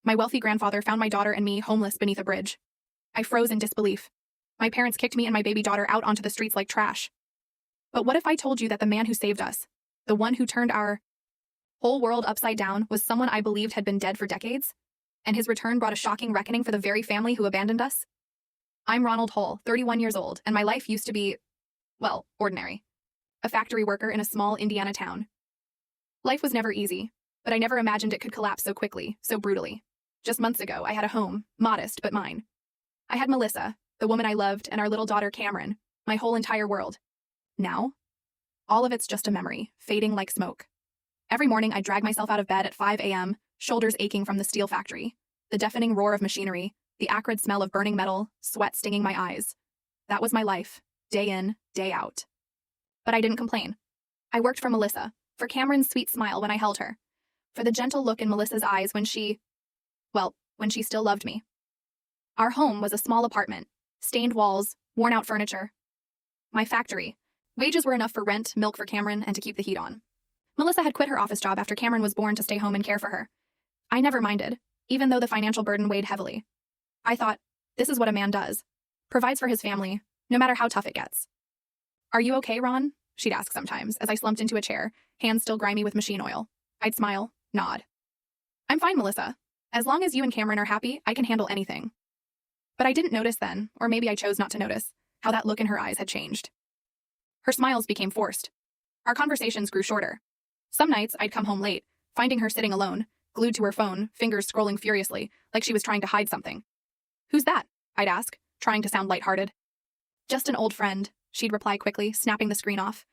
My wealthy grandfather found my daughter and me homeless beneath a bridge. I froze in disbelief. My parents kicked me and my baby daughter out onto the streets like trash. But what if I told you that the man who saved us, the one who turned our whole world upside down, was someone I believed had been dead for decades? And his return brought a shocking reckoning for the very family who abandoned us? I'm Ronald Hull, 31 years old, and my life used to be, well, ordinary. A factory worker in a small Indiana town. Life was never easy, but I never imagined it could collapse so quickly, so brutally. Just months ago, I had a home, modest but mine. I had Melissa, the woman I loved, and our little daughter Cameron, my whole entire world. Now, all of it's just a memory, fading like smoke. Every morning I drag myself out of bed at 5 a.m., shoulders aching from the steel factory, the deafening roar of machinery, the acrid smell of burning metal, sweat stinging my eyes. That was my life, day in, day out. But I didn't complain. I worked for Melissa, for Cameron's sweet smile when I held her, for the gentle look in Melissa's eyes when she still loved me. Our home was a small apartment, stained walls, worn-out furniture. My factory. Wages were enough for rent, milk for Cameron, and to keep the heat on. Melissa had quit her office job after Cameron was born to stay home and care for her. I never minded, even though the financial burden weighed heavily. I thought, this is what a man does. Provides for his family, no matter how tough it gets. "Are you okay, Ron?" she'd ask sometimes, as I slumped into a chair, hands still grimy with machine oil. I'd smile, nod. "I'm fine, Melissa. As long as you and Cameron are happy, I can handle anything." But I didn't notice then, or maybe I chose not to notice, how that look in her eyes had changed. Her smiles became forced. Our conversations grew shorter. Some nights, I'd come home late, finding her sitting alone, glued to her phone, fingers scrolling furiously, like she was trying to hide something. "Who's that?" I'd ask, trying to sound lighthearted. "Just an old friend," she'd reply quickly, snapping the screen off.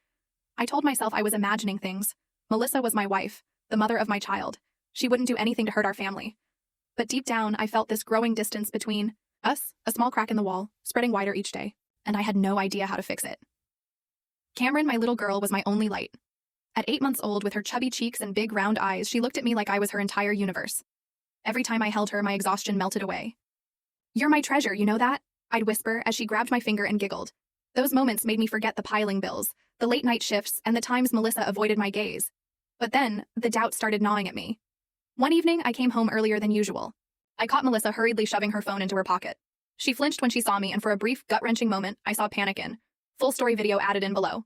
I told myself I was imagining things. Melissa was my wife, the mother of my child. She wouldn't do anything to hurt our family. But deep down, I felt this growing distance between us, a small crack in the wall, spreading wider each day, and I had no idea how to fix it. Cameron, my little girl, was my only light. At 8 months old, with her chubby cheeks and big round eyes, she looked at me like I was her entire universe. Every time I held her, my exhaustion melted away. "You're my treasure, you know that?" I'd whisper as she grabbed my finger and giggled. Those moments made me forget the piling bills, the late-night shifts, and the times Melissa avoided my gaze. But then, the doubt started gnawing at me. One evening, I came home earlier than usual. I caught Melissa hurriedly shoving her phone into her pocket. She flinched when she saw me, and for a brief, gut-wrenching moment, I saw panic in. Full story video added in below.